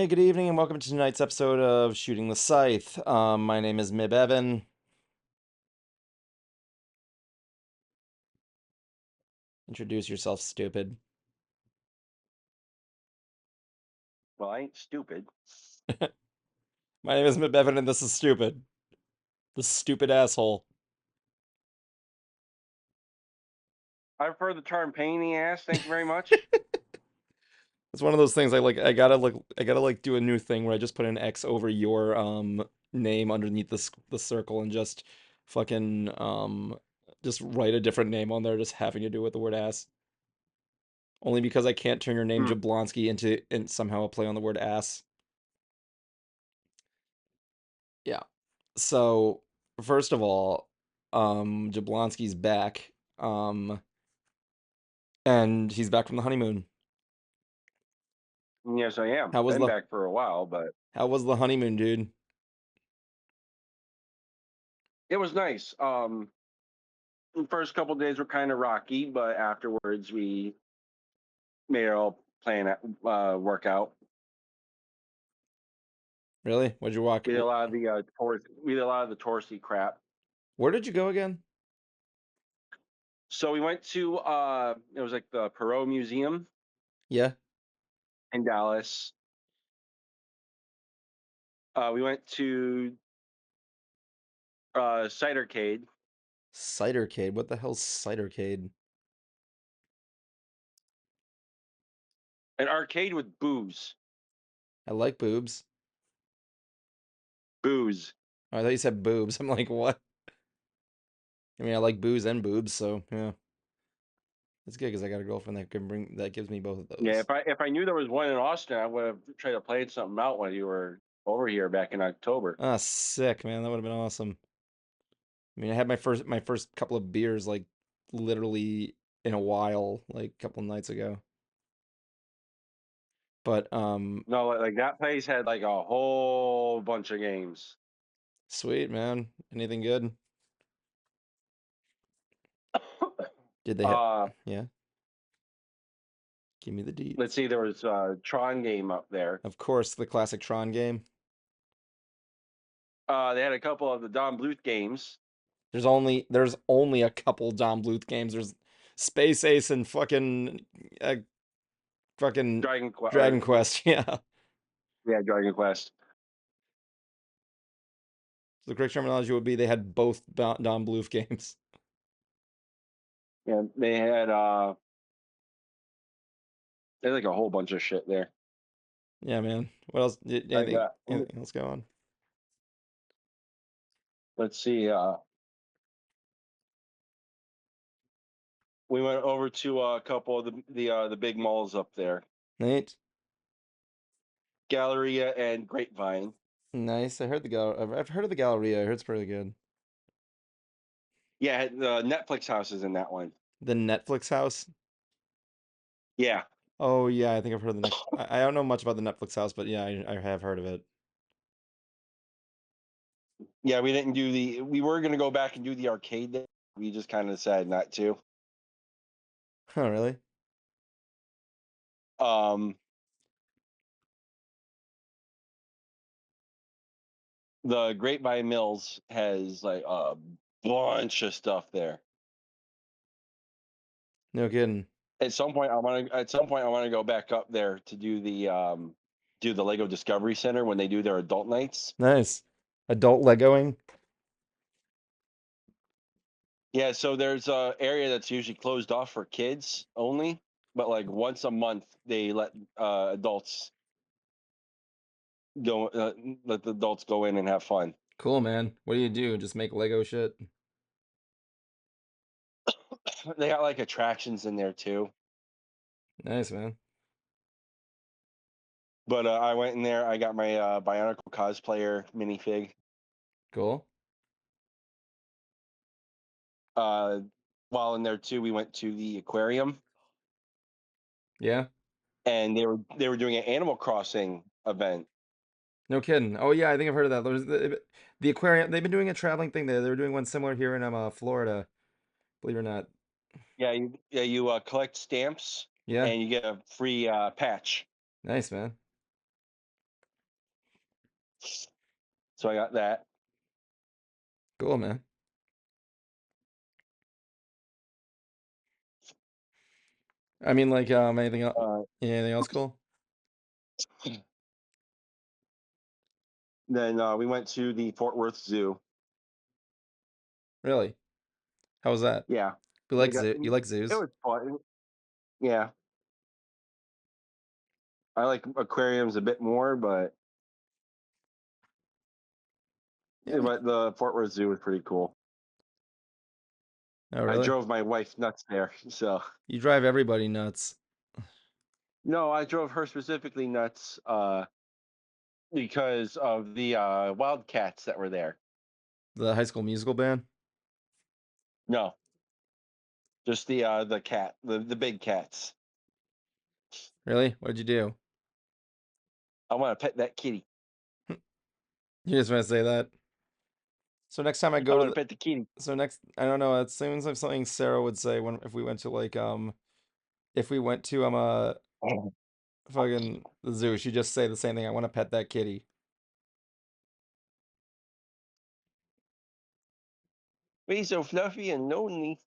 Hey, good evening, and welcome to tonight's episode of Shooting the Scythe. My name is Mibevan. Introduce yourself, stupid. Well, I ain't stupid. My name is Mibevan, and this is stupid. The stupid asshole. I've heard the term pain in the ass. Thank you very much. It's one of those things I gotta do a new thing where I just put an X over your name underneath the circle and just fucking just write a different name on there, just having to do with the word ass. Only because I can't turn your name Hmm. Jablonski into somehow a play on the word ass. Yeah. So, first of all, Jablonski's back. And he's back from the honeymoon. Yes, I am. How was Been the back for a while, but how was the honeymoon, dude? it was nice. The first couple days were kind of rocky, but afterwards we made it all work out. Really? What'd you walk? We did a lot of the we did a lot of the touristy crap. Where did you go again? So we went to it was like the Perot Museum Yeah, in Dallas. We went to Cidercade, Cidercade. What the hell's Cidercade? an arcade with booze. I like boobs. Booze. Oh, I thought you said boobs. I'm like, what? I mean, I like booze and boobs, so yeah, it's good because I got a girlfriend that gives me both of Yeah, those. if I knew there was one in Austin, I would have tried to play something out when you were over here back in October. Ah, sick, man. That would have been awesome. I mean, I had my first couple of beers like literally in a while, like a couple of nights ago. But No, like that place had like a whole bunch of games. sweet, man. Anything good? Did they have uh, Yeah, give me the let's deets. see, there was a Tron game up there. Of course, the classic Tron game. They had a couple of the Don Bluth games. There's only a couple Dom Bluth games. There's Space Ace and uh, fucking Dragon Or Quest. Yeah. yeah, Dragon Quest. The correct terminology would be they had both Dom Bluth games. Yeah, they had like a whole bunch of shit there. Yeah, man. What else? Like Anything else go on? let's see. We went over to a couple of the big malls up there, Nate? Galleria and Grapevine. Nice. I've heard of the Galleria. I heard it's pretty good. Yeah, the Netflix house is in that one. The Netflix house. Yeah, Oh yeah, I think I've heard of the Netflix. I don't know much about the Netflix house, but yeah, I have heard of it. yeah. We didn't do the. We were gonna go back and do the arcade there. We just kind of decided not to. Oh really? Um, the Grapevine Mills has like a bunch of stuff there. No kidding. At some point I want to go back up there to do the Lego Discovery Center when they do their adult nights. Nice. Adult Legoing. Yeah, so there's a area that's usually closed off for kids only, but like once a month they adults go let the adults go in and have fun. Cool, man. What do you do? Just make Lego shit? They got like attractions in there too. Nice, man. But I went in there. I got my Bionicle cosplayer minifig. Cool. Uh, while in there too, we went to the aquarium, Yeah. and they were doing an Animal Crossing event. No kidding. Oh yeah, I think I've heard of that. There's the aquarium. They've been doing a traveling thing there. They were doing one similar here in Florida. Believe it or not. You collect stamps Yeah. and you get a free patch. Nice, man. So I got that. Cool, man. I mean, like, Uh, anything else cool? then we went to the Fort Worth Zoo. Really? How was that? Yeah, You they like got You like it zoos? was fun. Yeah, I like aquariums a bit more, Yeah, I mean, but the Fort Worth Zoo was pretty cool. oh, I really? drove my wife nuts there. So You drive everybody nuts. no, I drove her specifically nuts because of the wildcats that were there. The High School Musical band? No, just the cat, the big cats. Really? What did you do? I want to pet that kitty. You just want to say that? So next time I I go to want to pet the kitty. so next, I don't know, it seems like something Sarah would say when if we went to like if we went to fucking the zoo, she'd just say the same thing. I want to pet that kitty. Be so fluffy and lonely.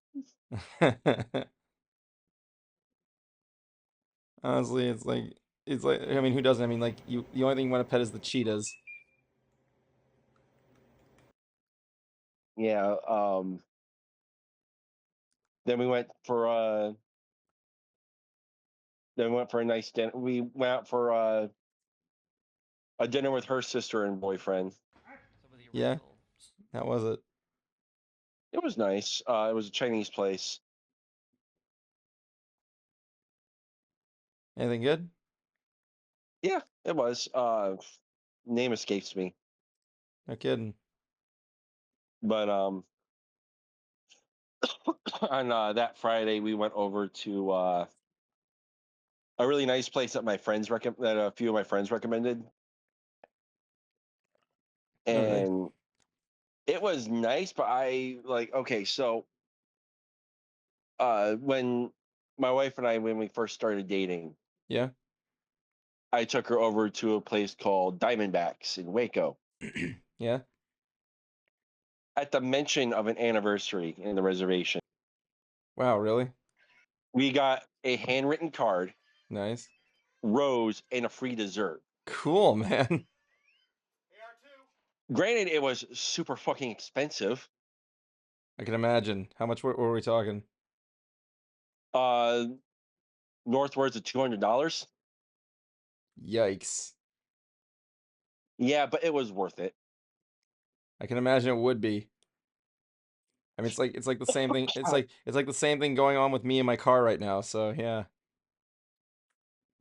Honestly, it's like I mean, who doesn't? I mean, like the only thing you want to pet is the cheetahs. Yeah. Then we went for a nice dinner. We went out for a dinner with her sister and boyfriend. Yeah, how was it? It was nice. It was a Chinese place. Anything good? Yeah, it was. Name escapes me, No kidding. but on that Friday we went over to a really nice place that that a few of my friends recommended, Oh, really? and it was nice. But I like okay, so when my wife and I when we first started dating, Yeah. I took her over to a place called Diamondbacks in Waco. Yeah. At the mention of an anniversary in the reservation, Wow, really? we got a handwritten card, Nice. rose, and a free dessert. Cool, man. Granted, it was super fucking expensive. I can imagine. How much were we talking? Uh, Northwards of $200. Yikes. Yeah, but it was worth it. I can imagine it would be. I mean, it's like the same thing. It's like the same thing going on with me in my car right now. So yeah,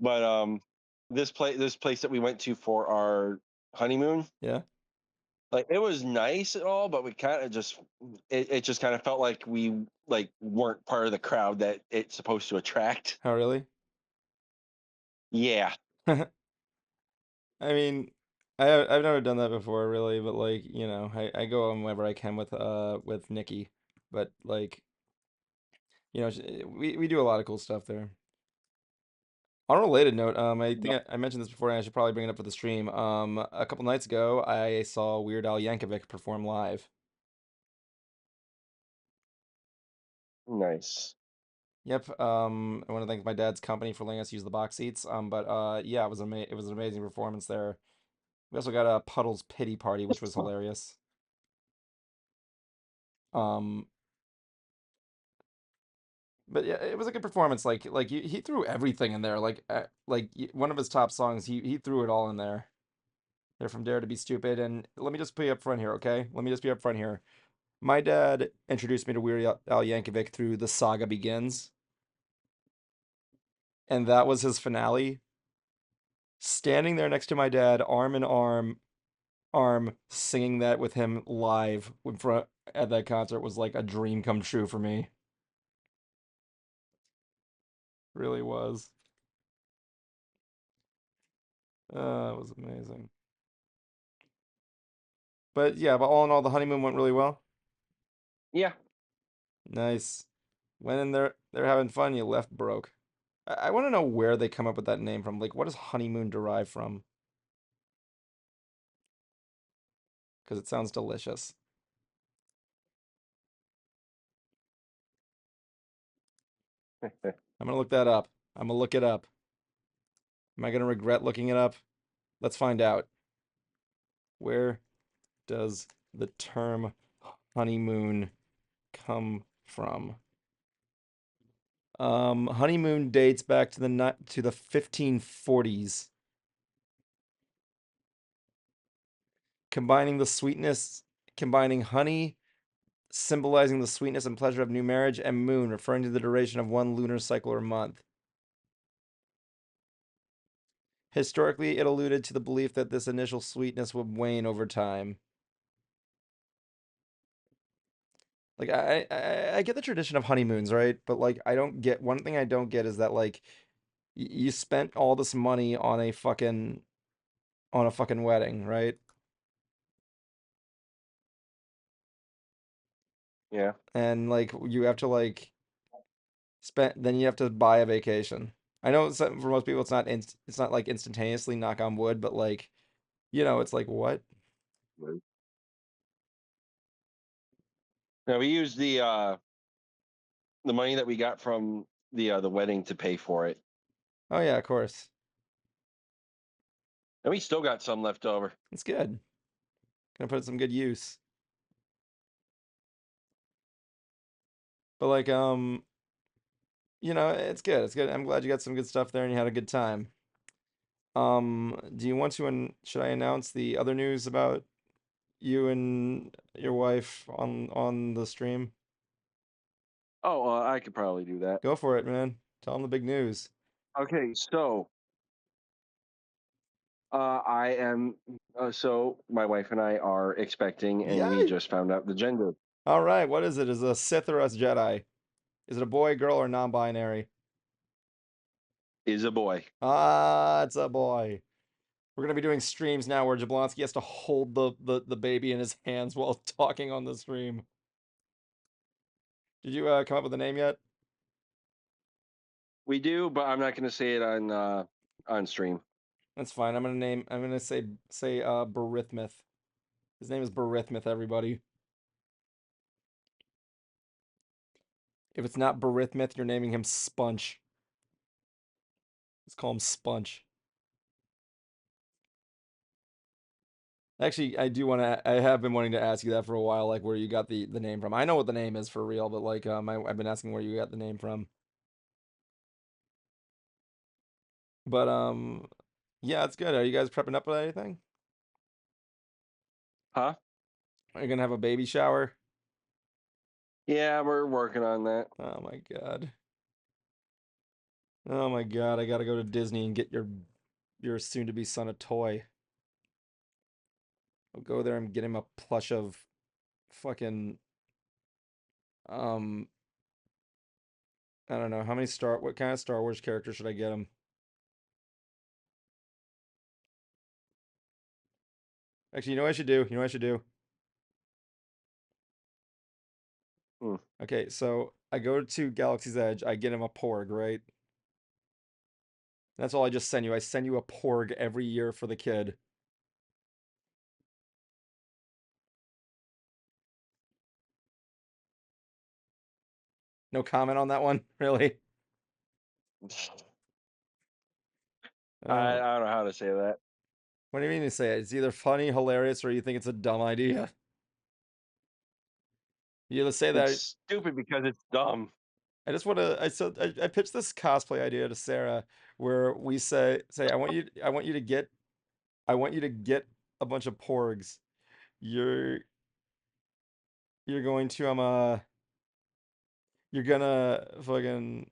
But this place that we went to for our honeymoon, yeah. like it was nice and all, but we kind of just it just kind of felt like we like weren't part of the crowd that it's supposed to attract. How really? Yeah, I mean, I've never done that before, really, but like I go on whenever I can with Nikki, but like we do a lot of cool stuff there. On a related note, I think I mentioned this before, and I should probably bring it up for the stream. A couple nights ago, I saw Weird Al Yankovic perform live. nice. Yep. I want to thank my dad's company for letting us use the box seats. But yeah, it was an amazing performance there. We also got a Puddles pity party, which was hilarious. Um, but yeah, it was a good performance. He threw everything in there. One of his top songs, he threw it all in there. They're from Dare to Be Stupid. And let me just be up front here, okay? Let me just be up front here. My dad introduced me to Weird Al Yankovic through The Saga Begins, and that was his finale. Standing there next to my dad, arm in arm, singing that with him live in front at that concert was like a dream come true for me. Really was. It was amazing. But yeah, but all in all, the honeymoon went really well. Yeah. Nice. Went in there, they're having fun. You left broke. I want to know where they come up with that name from. Like, what does honeymoon derive from? because it sounds delicious. I'm gonna look that up. I'm gonna look it up. Am I gonna regret looking it up? Let's find out. Where does the term honeymoon come from? Honeymoon dates back to the 1540s, combining the sweetness, combining honey symbolizing the sweetness and pleasure of new marriage, and moon referring to the duration of one lunar cycle or month. Historically, it alluded to the belief that this initial sweetness would wane over time. Like I get the tradition of honeymoons, right? But like I don't get one thing I don't get is that like you spent all this money on a fucking wedding, right? Yeah. And like you have to like spend then you have to buy a vacation. I know for most people it's not like instantaneously knock on wood, but like it's like what? Now we used the money that we got from the wedding to pay for it, Oh yeah, of course. and we still got some left over. It's good. Gonna put it some good use. But like it's good. It's good. I'm glad you got some good stuff there and you had a good time. Do you want to should I announce the other news about you and your wife on the stream? Oh, I could probably do that. Go for it, man. Tell them the big news. Okay, so I am. So my wife and I are expecting, and we Yay! just found out the gender All right, what is it? Is it a Sith or a Jedi? Is it a boy, girl, or non-binary? is a boy. Ah, it's a boy. We're gonna be doing streams now where Jablonski has to hold the baby in his hands while talking on the stream. Did you come up with a name yet? We do, but I'm not going to say it on stream. That's fine. I'm gonna say Berithmith. His name is Berithmith, everybody. If it's not Berithmith, you're naming him Sponge. Let's call him Sponge. Actually, I have been wanting to ask you that for a while, like where you got the name from. I know what the name is for real, but like I've been asking where you got the name from. But yeah, it's good. Are you guys prepping up with anything? Huh? Are you gonna have a baby shower? Yeah, we're working on that. Oh my God. Oh my God, I gotta go to Disney and get your soon-to-be son a toy. I'll go there and get him a plush of fucking um I don't know what kind of Star Wars character should I get him? Actually, you know what I should do? You know what I should do? Hmm. Okay, so I go to Galaxy's Edge, I get him a Porg, right? That's all I just send you. I send you a Porg every year for the kid. No comment on that one, really? I Uh, don't know how to say that. what do you mean to say it? It's either funny, hilarious, or you think it's a dumb idea. You either say It's that. stupid because it's dumb. I just want to. I pitched this cosplay idea to Sarah, where we say I want you to get a bunch of porgs. You're you're going to you're gonna fucking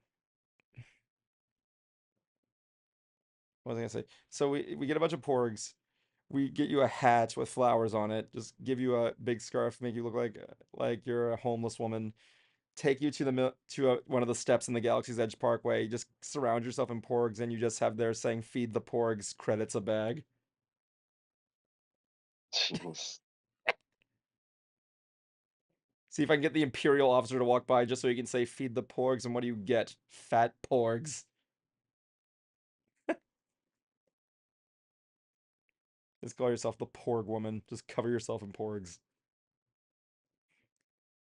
what was I gonna say? So we get a bunch of porgs. We get you a hat with flowers on it. Just give you a big scarf, make you look like you're a homeless woman. Take you to one of the steps in the Galaxy's Edge Parkway. Just surround yourself in porgs, and you just have there saying "Feed the porgs," credits a bag. Jeez. See if I can get the Imperial officer to walk by just so he can say, "Feed the porgs," and what do you get? Fat porgs. Just call yourself the Porg woman. Just cover yourself in porgs.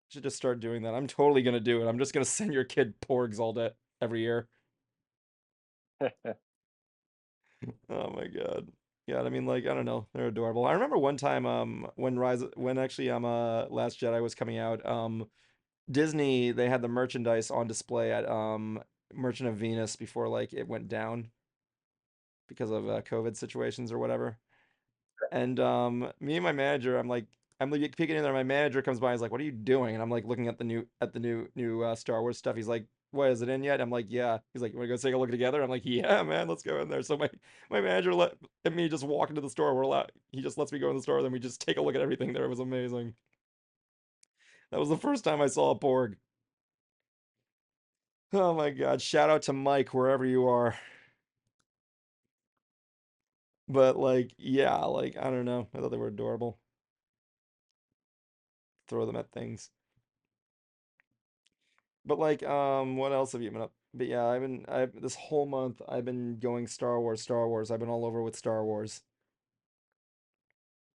Should just start doing that. I'm totally gonna do it. I'm just gonna send your kid porgs all day every year. Oh my God. Yeah, I mean, like, I don't know. They're adorable. I remember one time, when actually, Last Jedi was coming out, Disney, they had the merchandise on display at, Merchant of Venus before, like, it went down because of, COVID situations or whatever. And me and my manager, I'm like peeking in there. My manager comes by. He's like, "What are you doing?" And I'm like looking at the new Star Wars stuff. He's like, "What, is it in yet?" I'm like, "Yeah." He's like, "You want to go take a look together?" I'm like, "Yeah, man, let's go in there." So my manager let me just walk into the store. He just lets me go in the store. Then we just take a look at everything there. It was amazing. That was the first time I saw a Porg. Oh my God! Shout out to Mike wherever you are. But like, yeah, like I don't know. I thought they were adorable. Throw them at things. But like, what else have you been up? But yeah, I this whole month I've been going Star Wars, Star Wars. I've been all over with Star Wars,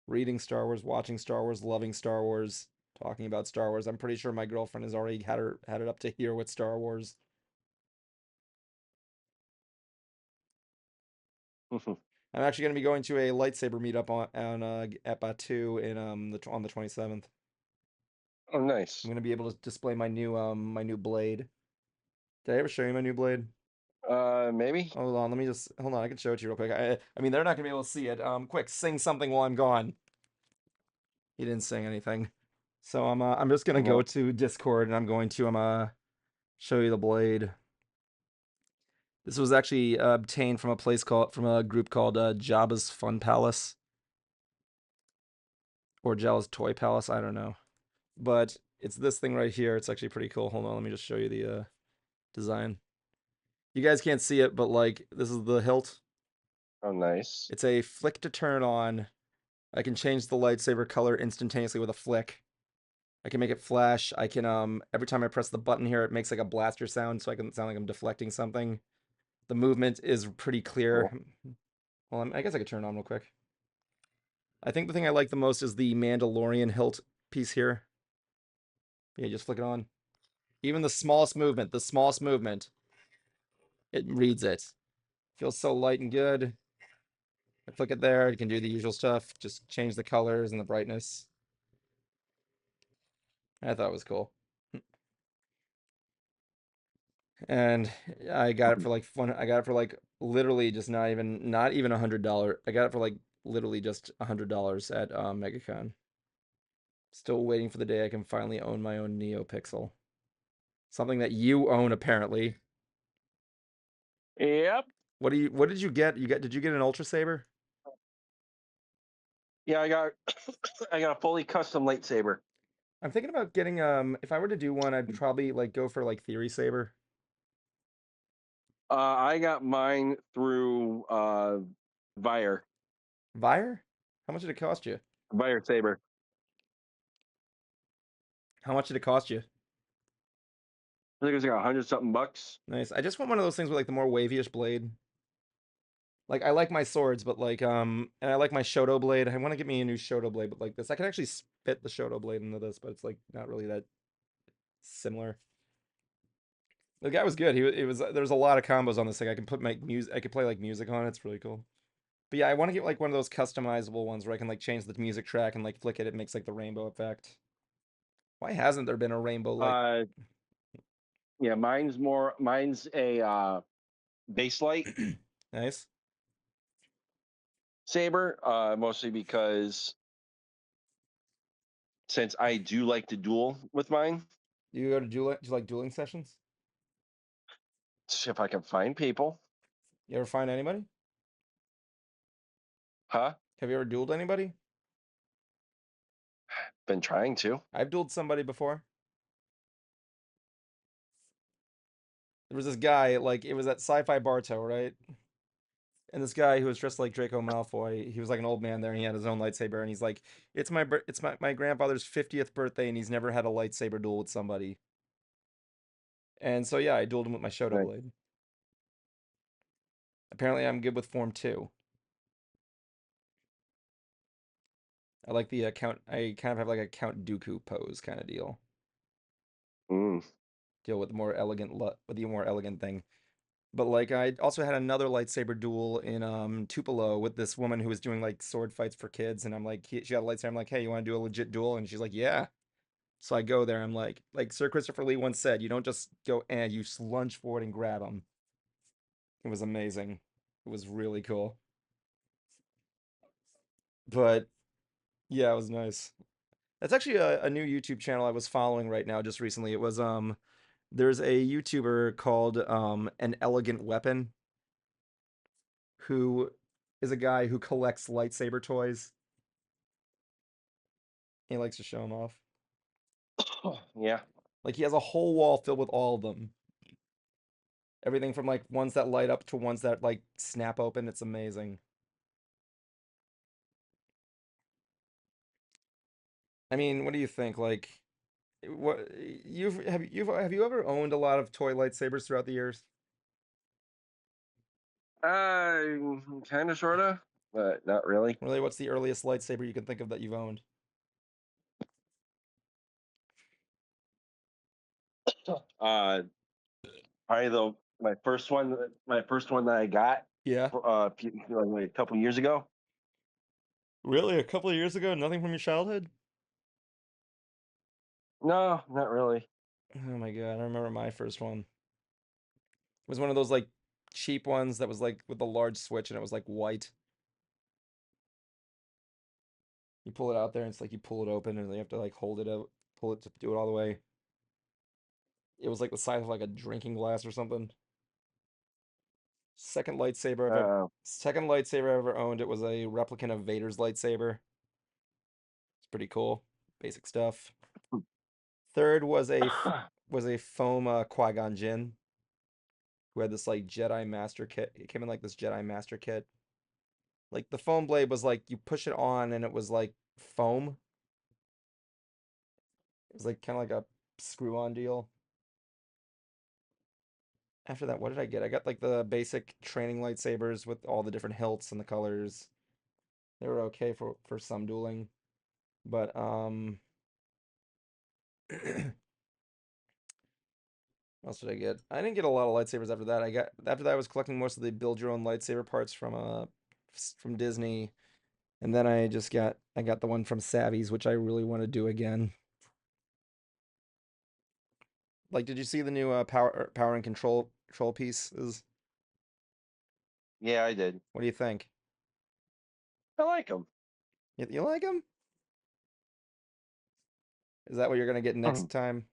reading Star Wars, watching Star Wars, loving Star Wars, talking about Star Wars. I'm pretty sure my girlfriend has already had it up to here with Star Wars. I'm actually going to be going to a lightsaber meetup at Batu on the 27th. Oh, I'm nice. going to be able to display my new blade. Did I ever show you my new blade? Maybe. Hold on, let me just hold on. I can show it to you real quick. I mean, they're not gonna be able to see it. Quick, sing something while I'm gone. He didn't sing anything, so I'm just gonna go No. to Discord and I'm going to show you the blade. This was actually obtained from a group called Jabba's Fun Palace or Jabba's Toy Palace. I don't know, but it's this thing right here. It's actually pretty cool. Hold on, let me just show you the design. You guys can't see it, but like this is the hilt. Oh, nice. It's a flick to turn on. I can change the lightsaber color instantaneously with a flick. I can make it flash. I can every time I press the button here, it makes like a blaster sound, so I can sound like I'm deflecting something. The movement is pretty clear. Cool. Well, I guess I could turn it on real quick. I think the thing I like the most is the Mandalorian hilt piece here. Yeah, just flick it on. Even the smallest movement, it reads it. Feels so light and good. I flick it there, you can do the usual stuff. Just change the colors and the brightness. I thought it was cool. And I got it for like fun. I got it for like literally just not even $100. I got it for like literally just $100 at MegaCon. Still waiting for the day I can finally own my own NeoPixel. Something that you own apparently. Yep. What did you get? Did you get an Ultra Saber? Yeah, I got I got a fully custom lightsaber. I'm thinking about getting if I were to do one, I'd probably like go for like Theory Saber. I got mine through Vire. Vire? How much did it cost you? Vire Saber. How much did it cost you? I think it was like 100 something bucks. Nice. I just want one of those things with like the more wavy-ish blade. Like I like my swords, but like and I like my Shoto blade. I want to get me a new Shoto blade, but like this, I can actually spit the Shoto blade into this, but it's like not really that similar. The guy was good. It was there's a lot of combos on this thing. I can put my music, I could play like music on it. It's really cool. But yeah, I want to get like one of those customizable ones where I can like change the music track and like flick it. It makes like the rainbow effect. Why hasn't there been a rainbow like Uh, yeah, mine's a base light nice? saber. Mostly because since I do like to duel with mine, Do you go to dueling? Do you like dueling sessions? if I can find people, You ever find anybody? huh? Have you ever dueled anybody? Been trying to. I've dueled somebody before. There was this guy, like it was at Sci-Fi Bartow, right? And this guy who was dressed like Draco Malfoy, he was like an old man there, and he had his own lightsaber, and he's like, it's my grandfather's 50th birthday, and he's never had a lightsaber duel with somebody." And so yeah, I dueled him with my Shoto Like, blade. Apparently, I'm good with Form 2. I like the Count. I kind of have like a Count Dooku pose kind of deal. Mm. Deal with the more elegant, with the more elegant thing. But like I also had another lightsaber duel in Tupelo with this woman who was doing like sword fights for kids, and I'm like, she had a lightsaber. I'm like, hey, you want to do a legit duel? And she's like, yeah. So I go there. I'm like Sir Christopher Lee once said, you don't just go and you lunge forward and grab them. It was amazing. It was really cool. But yeah, it was nice. That's actually a new YouTube channel I was following right now just recently. It was there's a YouTuber called An Elegant Weapon who is a guy who collects lightsaber toys. He likes to show them off. Yeah. Like he has a whole wall filled with all of them. Everything from like ones that light up to ones that like snap open. It's amazing. I mean, what do you think? Like, what have you ever owned a lot of toy lightsabers throughout the years? Kind of, sort of, but not really. Really, what's the earliest lightsaber you can think of that you've owned? Uh, Probably the my first one that I got, Yeah. like a couple years ago. Really? A couple of years ago? Nothing from your childhood? No, not really. Oh my God, I remember my first one. It was one of those like cheap ones that was like with the large switch and it was like white. You pull it out there and it's like you pull it open and you have to like hold it out, pull it to do it all the way. It was like the size of like a drinking glass or something. Uh, Second lightsaber I ever owned, it was a replicant of Vader's lightsaber. It's pretty cool. Basic stuff. Third was a foam Qui-Gon Jinn who had this like Jedi Master kit. It came in like this Jedi Master kit. Like the foam blade was like you push it on and it was like foam. It was like kind of like a screw-on deal. After that, what did I get? I got like the basic training lightsabers with all the different hilts and the colors. They were okay for some dueling, but what else did I get? I didn't get a lot of lightsabers after that. After that I was collecting most of the build your own lightsaber parts from Disney, and then I got the one from Savvy's, which I really want to do again. Like, did you see the new power and control pieces? yeah, I did. What do you think? I like them. You like them? Is that what you're gonna get next time?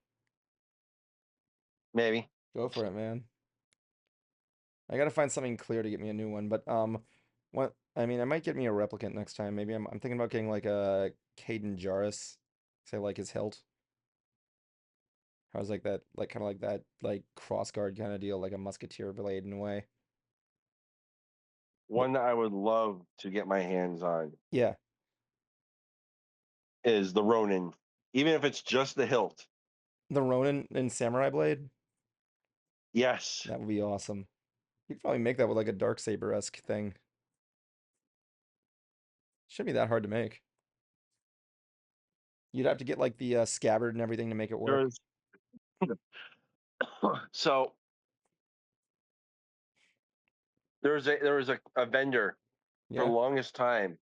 Maybe. Go for it, man. I gotta find something clear to get me a new one, but what I mean, I might get me a replicant next time. Maybe I'm thinking about getting like a Caden Jarrus. Say like his hilt. I was like that, like kind of like that, like crossguard kind of deal, like a musketeer blade in a way. But One that I would love to get my hands on yeah, is the Ronin, even if it's just the hilt. the Ronin and Samurai Blade, Yes. that would be awesome. You could probably make that with like a dark saber-esque thing. Shouldn't be that hard to make. You'd have to get like the scabbard and everything to make it work. There's so there was a vendor for the Yeah. longest time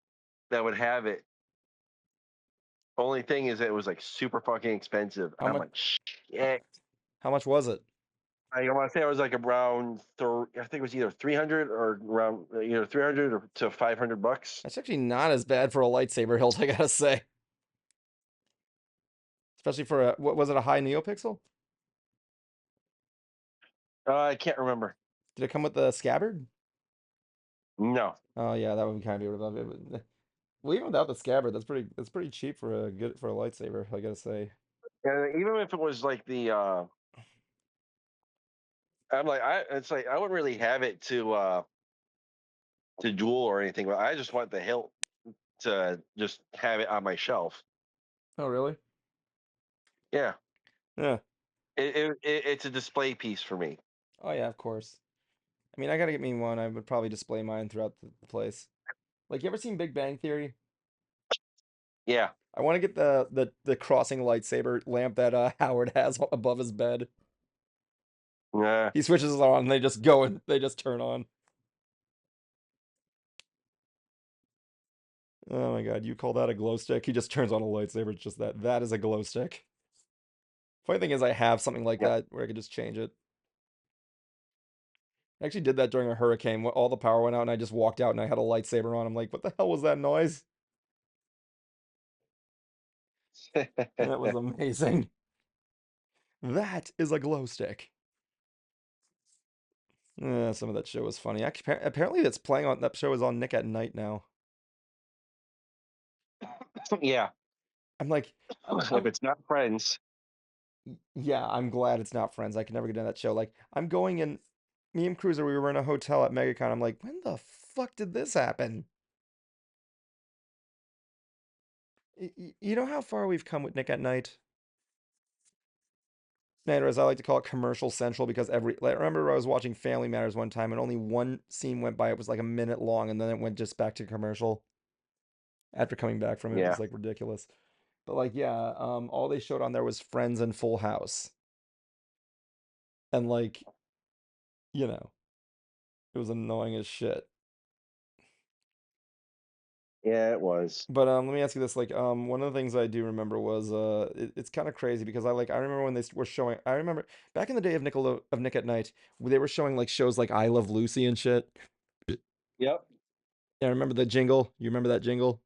that would have it. Only thing is, it was like super fucking expensive. How I'm much? like, shit. How much was it? I want to say it was like around, I think it was either 300 or around either 300 or to $500. That's actually not as bad for a lightsaber hilt, I gotta say. Especially for a, what was it, a high neopixel? I can't remember. Did it come with the scabbard? No. Oh yeah, that would kind of be above it. Well, even without the scabbard, that's pretty cheap for a lightsaber, I gotta say. And even if it was like I'm like, it's like I wouldn't really have it to duel or anything, but I just want the hilt to just have it on my shelf. Oh really? Yeah. Yeah. It's a display piece for me. Oh yeah, of course. I mean, I gotta get me one. I would probably display mine throughout the place. Like, you ever seen Big Bang Theory? Yeah. I want to get the crossing lightsaber lamp that Howard has above his bed. Yeah. He switches it on and they just go and they just turn on. Oh my god, you call that a glow stick? He just turns on a lightsaber. It's just that. That is a glow stick. Funny thing is, I have something like Yeah. that where I could just change it. I actually did that during a hurricane when all the power went out and I just walked out and I had a lightsaber on. I'm like, what the hell was that noise? That was amazing. That is a glow stick. Some of that show was funny. Apparently, that's playing on that show is on Nick at Night now. Yeah. I'm like, If it's not Friends, yeah, I'm glad it's not Friends. I can never get into that show. Like, I'm going in. Me and Cruiser, we were in a hotel at MegaCon. I'm like, when the fuck did this happen? You know how far we've come with Nick at Night? Matters, I like to call it commercial central because like, I remember I was watching Family Matters one time and only one scene went by. It was like a minute long and then it went just back to commercial after coming back from it. It was yeah. like ridiculous. But like, yeah, all they showed on there was Friends and Full House. And like, you know, it was annoying as shit. Yeah, it was. But let me ask you this, like one of the things I do remember was it's kind of crazy because I remember when were showing I remember back in the day of Nick at Night, they were showing like shows like I Love Lucy and shit. Yep. Yeah, I remember the jingle. You remember that jingle?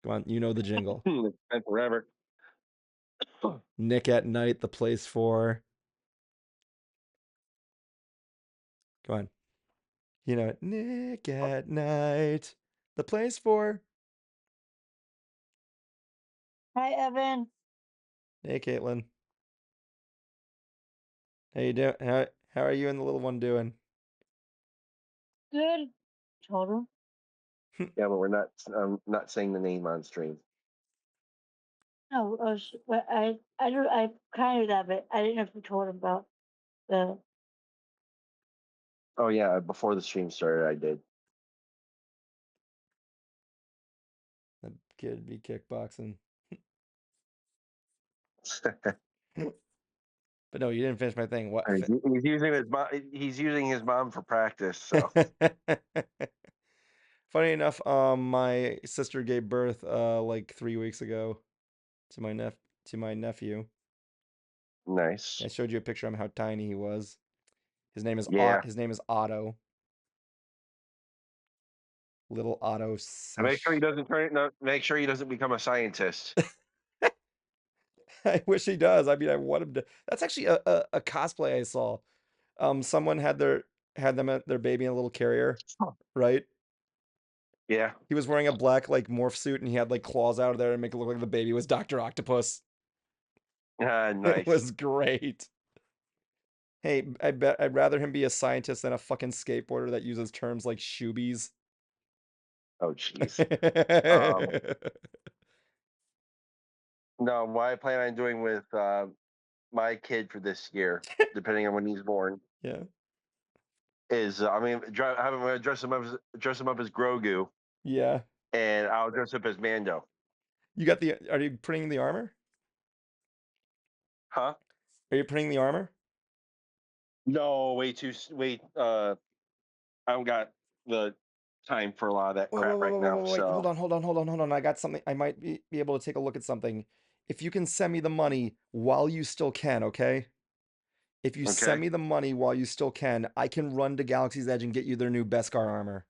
Come on, you know the jingle. It's been forever. Nick at Night, the place for. Come on. You know it. Nick at Night, the place for. Hi, Evan. Hey, Caitlin. How you doing? How are you and the little one doing? Good. Total. Yeah, but we're not saying the name on stream. No, but I kind of that, but I didn't know if you told him about the. Oh yeah, before the stream started, I did. The kid be kickboxing. But no, you didn't finish my thing. What? He's using his mom. He's using his mom for practice. So Funny enough, my sister gave birth like 3 weeks ago to my nephew. nice. I showed you a picture of how tiny he was. Yeah. His name is Otto. Little Otto And make sure he Sich. doesn't turn. No, make sure he doesn't become a scientist. I wish he does. I mean, I want him to. That's actually a cosplay I saw. Someone had them at their baby in a little carrier, right? Yeah. He was wearing a black like morph suit and he had like claws out of there to make it look like the baby was Dr. Octopus. It Nice. was great. Hey, I bet I'd rather him be a scientist than a fucking skateboarder that uses terms like shoobies. Oh jeez. Um. No, what I plan on doing with my kid for this year, depending on when he's born, Yeah. is I'm going to dress him up as Grogu, Yeah. and I'll dress up as Mando. Are you printing the armor? Huh? Are you printing the armor? No, wait. I don't got the time for a lot of that Wait, wait, crap wait, right wait, wait, now. wait, wait. Hold So on, hold on, hold on, hold on. I got something. I might be able to take a look at something. If you can send me the money while you still can, okay? If you send okay, me the money while you still can, I can run to Galaxy's Edge and get you their new Beskar armor.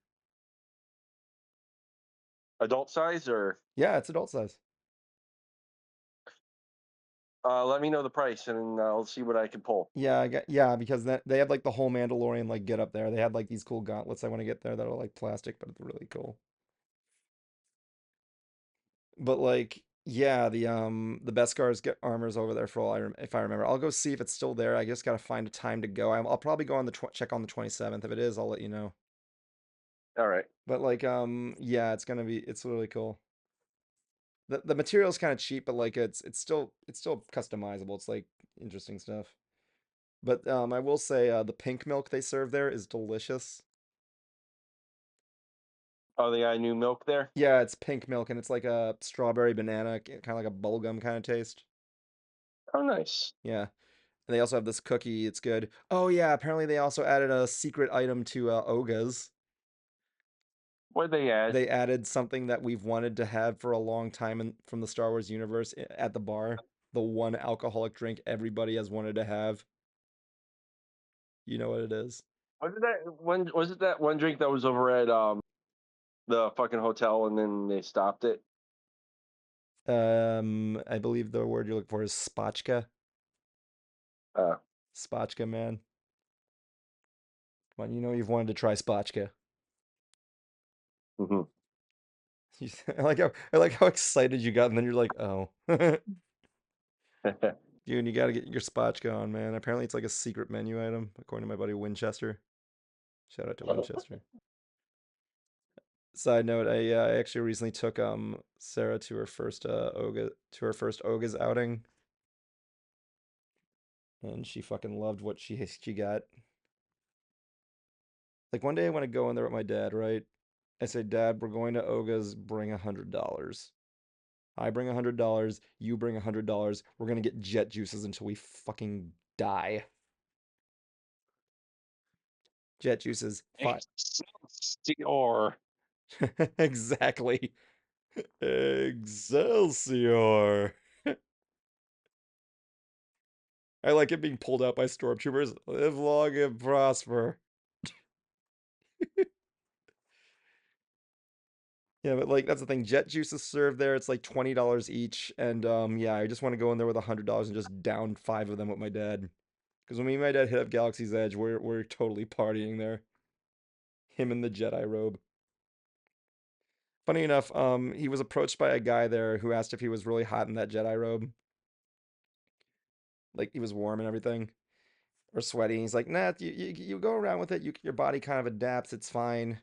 adult size or Yeah, it's adult size. let me know the price and I'll see what I can pull. Yeah, because they have like the whole Mandalorian like get up there. They had like these cool gauntlets I want to get there that are like plastic, but it's really cool. But like, yeah, the Beskars get armors over there for all if I remember. I'll go see if it's still there. I just gotta find a time to go. I'll probably go on the check on the 27th. If it is, I'll let you know. All right. But like, yeah, it's really cool. The material's kind of cheap, but like it's still customizable. It's like interesting stuff. But I will say the pink milk they serve there is delicious. Oh, they got new milk there. Yeah, it's pink milk and it's like a strawberry banana, kind of like a bubblegum kind of taste. Oh, nice. Yeah. And they also have this cookie. It's good. Oh yeah, apparently they also added a secret item to Oga's. What they add? They added something that we've wanted to have for a long time from the Star Wars universe at the bar. The one alcoholic drink everybody has wanted to have. You know what it is? What did that one? Was it that one drink that was over at the fucking hotel, and then they stopped it? I believe the word you're looking for is spotchka. Uh, Spotchka, man. Come on, you know you've wanted to try spotchka. mhm. I like how excited you got, and then you're like, oh. Dude, you gotta get your spotchka on, man. Apparently it's like a secret menu item, according to my buddy Winchester. Shout out to Winchester. Side note, I actually recently took Sarah to her first Oga's outing, and she fucking loved what she got. Like one day I want to go in there with my dad, right? I say, Dad, we're going to Oga's, bring $100. I bring $100, you bring $100. We're gonna get jet juices until we fucking die. Jet juices, five. Excelsior. Exactly. Excelsior. I like it being pulled out by stormtroopers. Live long and prosper. Yeah, but like that's the thing. Jet juice is served there. It's like $20 each, and yeah, I just want to go in there with $100 and just down five of them with my dad. Because when me and my dad hit up Galaxy's Edge, we're totally partying there. Him in the Jedi robe. Funny enough, he was approached by a guy there who asked if he was really hot in that Jedi robe. Like he was warm and everything, or sweaty. And he's like, nah, you go around with it. Your body kind of adapts. It's fine.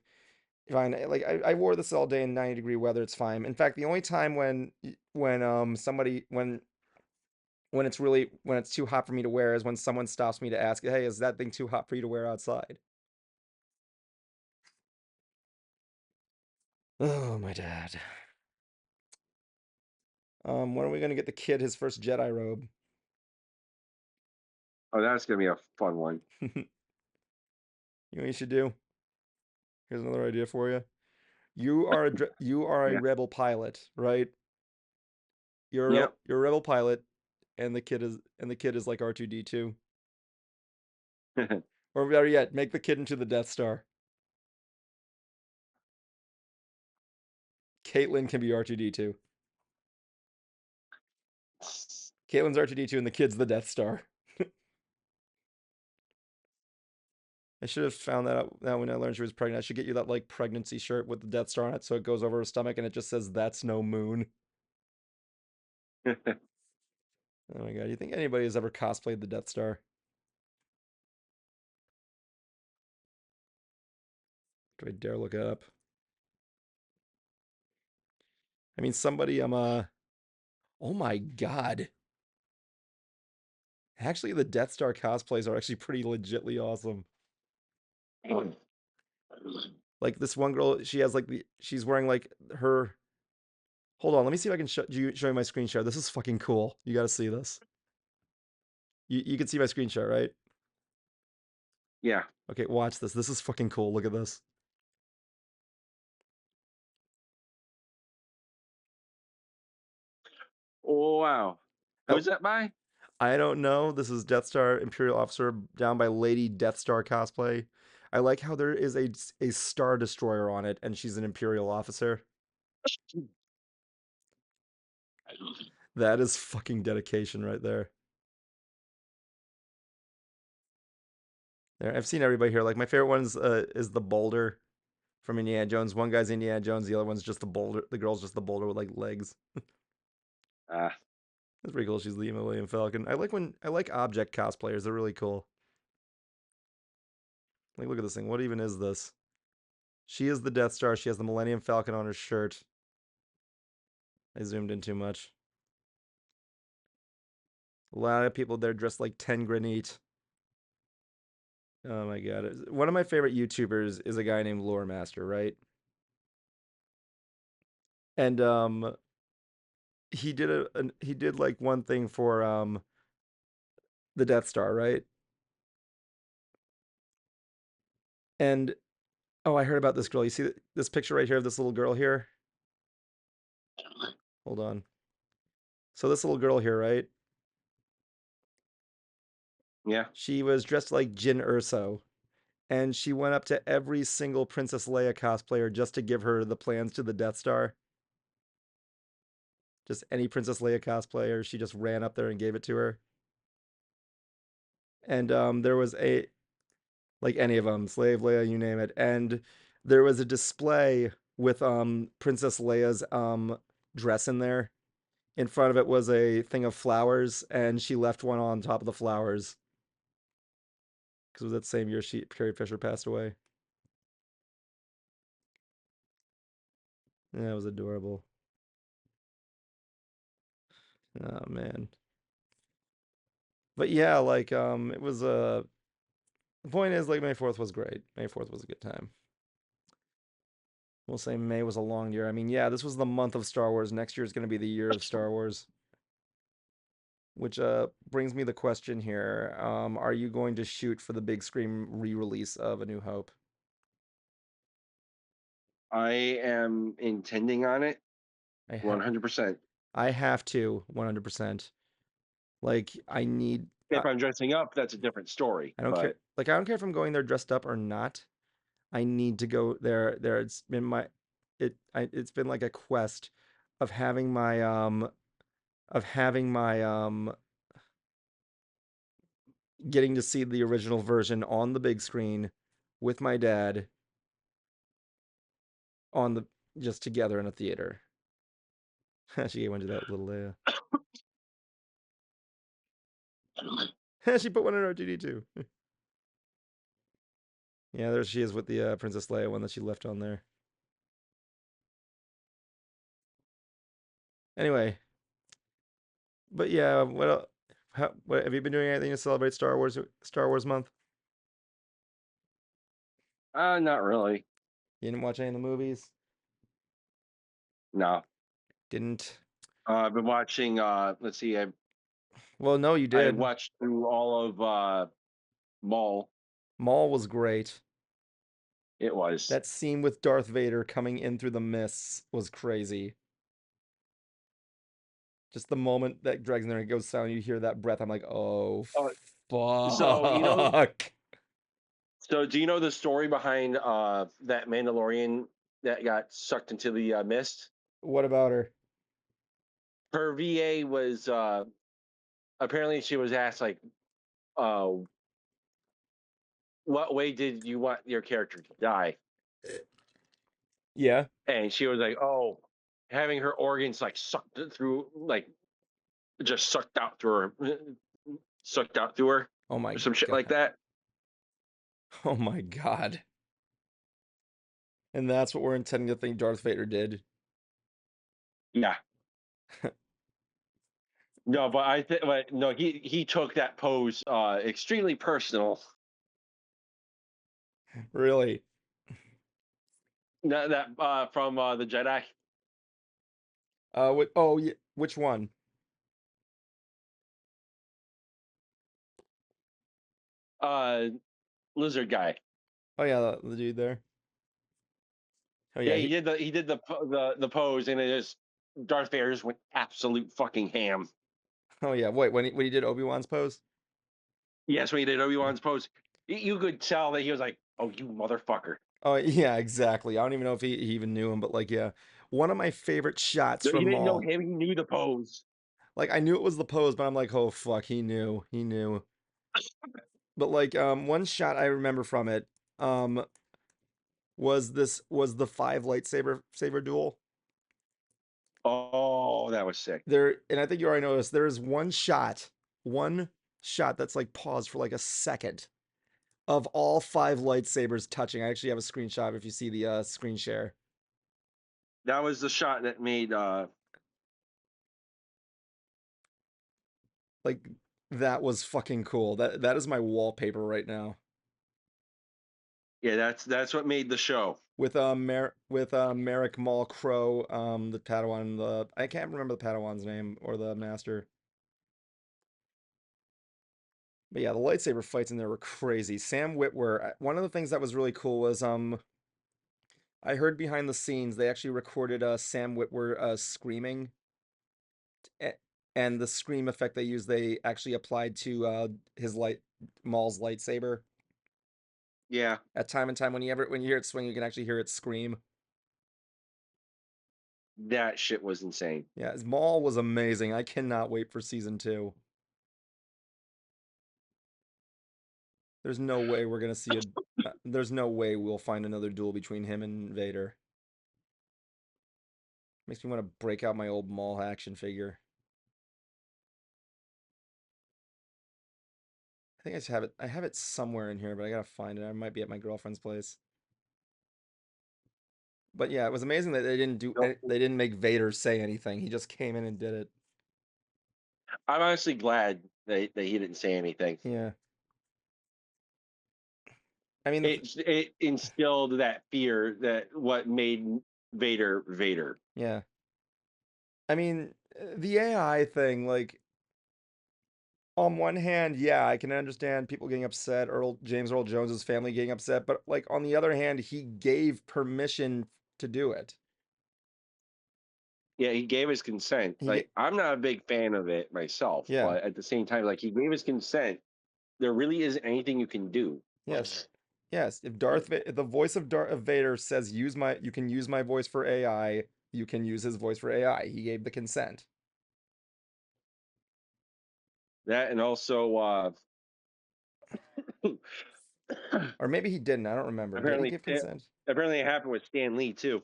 Fine. Like I wore this all day in 90-degree weather. It's fine. In fact, the only time when somebody when it's too hot for me to wear is when someone stops me to ask, hey, is that thing too hot for you to wear outside? Oh, my dad. When are we gonna get the kid his first Jedi robe? Oh, that's gonna be a fun one. You know what you should do? Here's another idea for you. You are a Yeah. rebel pilot, right? Yep. You're a rebel pilot, and the kid is like R2D2. Or better yet, make the kid into the Death Star. Caitlin can be R2D2. Caitlin's R2D2 and the kid's the Death Star. I should have found that out now when I learned she was pregnant. I should get you that like pregnancy shirt with the Death Star on it so it goes over her stomach and it just says that's no moon. Oh my god, you think anybody has ever cosplayed the Death Star? Do I dare look it up? I mean somebody oh my god. Actually the Death Star cosplays are actually pretty legitly awesome. Like this one girl, she has like she's wearing like her. Hold on, let me see if I can show you my screen share. This is fucking cool. You got to see this. You can see my screen share, right? Yeah. Okay, watch this. This is fucking cool. Look at this. Oh, wow. Oh, Who's that by? I don't know. This is Death Star Imperial Officer down by Lady Death Star cosplay. I like how there is a Star Destroyer on it, and she's an Imperial officer. That is fucking dedication right there. There, I've seen everybody here. Like my favorite one is the boulder from Indiana Jones. One guy's Indiana Jones, the other one's just the boulder. The girl's just the boulder with like legs. Ah. That's pretty cool. She's the Millennium Falcon. I like object cosplayers. They're really cool. Like look at this thing. What even is this? She is the Death Star. She has the Millennium Falcon on her shirt. I zoomed in too much. A lot of people there dressed like 10 Granite. Oh my god. One of my favorite YouTubers is a guy named Lore Master, right? And he did he did like one thing for the Death Star, right? And oh, I heard about this girl. You see this picture right here of this little girl here? Hold on. So this little girl here, right? Yeah. She was dressed like Jin Urso, and she went up to every single Princess Leia cosplayer just to give her the plans to the Death Star. Just any Princess Leia cosplayer, she just ran up there and gave it to her. And there was a like any of them, Slave Leia, you name it, and there was a display with Princess Leia's dress in there. In front of it was a thing of flowers, and she left one on top of the flowers because it was that same year Carrie Fisher passed away. Yeah, it was adorable. Oh man. But yeah, like it was the point is like May 4th was great. May 4th was a good time. We'll say May was a long year. I mean, yeah, this was the month of Star Wars. Next year is going to be the year of Star Wars. Which brings me the question here. Are you going to shoot for the big screen re-release of A New Hope? I am intending on it I ha 100%. I have to 100%. Like I need If I'm dressing up, that's a different story. I don't care. But Like I don't care if I'm going there dressed up or not. I need to go there. It's been it's been like a quest of having my getting to see the original version on the big screen with my dad on the just together in a theater. She gave one to that little Leia. She put one in R2D too. Yeah, there she is with the Princess Leia one that she left on there. Anyway, but yeah, what have you been doing anything to celebrate Star Wars month? not really. You didn't watch any of the movies? No. Didn't? I've been watching. Let's see. Well, no, you I did. watched through all of Maul. Maul was great. It was. That scene with Darth Vader coming in through the mists was crazy. Just the moment that Dragon's there and goes silent, you hear that breath. I'm like, oh Oh, so fuck. So do you know the story behind that Mandalorian that got sucked into the mist? What about her? Her VA was apparently she was asked like, uh, "What way did you want your character to die?" Yeah. And she was like, "Oh, having her organs like sucked through, like just sucked out through her, Oh or my some shit like god. that." Oh my god. And that's what we're intending to think Darth Vader did. Yeah. No, but I think, but no, he took that pose extremely personal. Really? That from the Jedi. Oh, yeah, which one? Uh, Lizard guy. Oh yeah, the dude there. Oh Yeah, yeah, he did the pose, and it just Darth Vader just went absolute fucking ham. oh yeah. Wait, when he did Obi-Wan's pose? Yes, when he did Obi-Wan's pose, you could tell that he was like, "Oh, you motherfucker!" Oh yeah, exactly. I don't even know if he even knew him, but like yeah. One of my favorite shots No, he from didn't know Maul. him; he knew the pose. Like I knew it was the pose, but I'm like, oh fuck, he knew. He knew. But like one shot I remember from it um was the five lightsaber saber duel. Oh, that was sick. There, and I think you already noticed there is one shot that's like paused for like a second of all five lightsabers touching. I actually have a screenshot if you see the screen share. That was the shot that made Like that was fucking cool. That is my wallpaper right now. Yeah, that's what made the show. with Merrick Mall Crow, the Padawan, the I can't remember the Padawan's name or the master. But yeah, the lightsaber fights in there were crazy. Sam Witwer, one of the things that was really cool was I heard behind the scenes they actually recorded Sam Witwer screaming, a- and the scream effect they used they actually applied to his Maul's lightsaber. Yeah, At time and time when you hear it swing, you can actually hear it scream. that shit was insane. Yeah, his Maul was amazing. I cannot wait for season 2. There's no way we're gonna see a. There's no way we'll find another duel between him and Vader. Makes me want to break out my old Maul action figure. I think I just have it. I have it somewhere in here, but I gotta find it. I might be at my girlfriend's place. But yeah, it was amazing that they didn't do. Nope. They didn't make Vader say anything. He just came in and did it. I'm honestly glad that he didn't say anything. Yeah. I mean, It instilled that fear that what made Vader Vader. yeah. I mean, the AI thing, like, on one hand, yeah, I can understand people getting upset, James Earl Jones's family getting upset, but like on the other hand, he gave permission to do it. Yeah, he gave his consent. He Like get I'm not a big fan of it myself, Yeah. but at the same time, like he gave his consent. There really isn't anything you can do. Yes. Yes, if the voice of Vader says you can use my voice for AI, you can use his voice for AI. He gave the consent. That and also Or maybe he didn't. I don't remember. Did he apparently give consent? apparently it happened with Stan Lee too.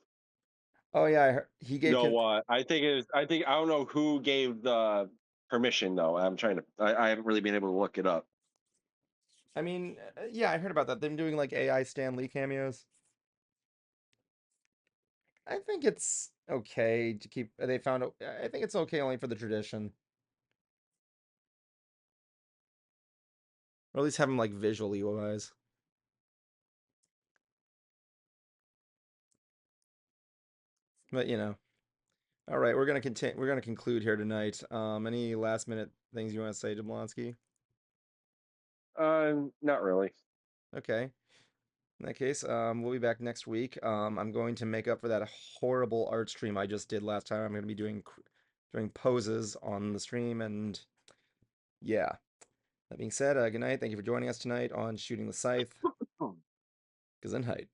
Oh yeah, he gave No, I think it was, I don't know who gave the permission though. I'm trying to I haven't really been able to look it up. I mean, yeah, I heard about that. Them doing like AI Stan Lee cameos. I think it's okay to keep. They found. I think it's okay only for the tradition, or at least have them like visually wise. But all right, we're gonna continue. We're gonna conclude here tonight. Any last minute things you want to say, Jablonski? Not really. Okay. In that case, we'll be back next week. I'm going to make up for that horrible art stream I just did last time. I'm going to be doing poses on the stream, and yeah. That being said, good night. Thank you for joining us tonight on Shooting the Scythe. Gesundheit.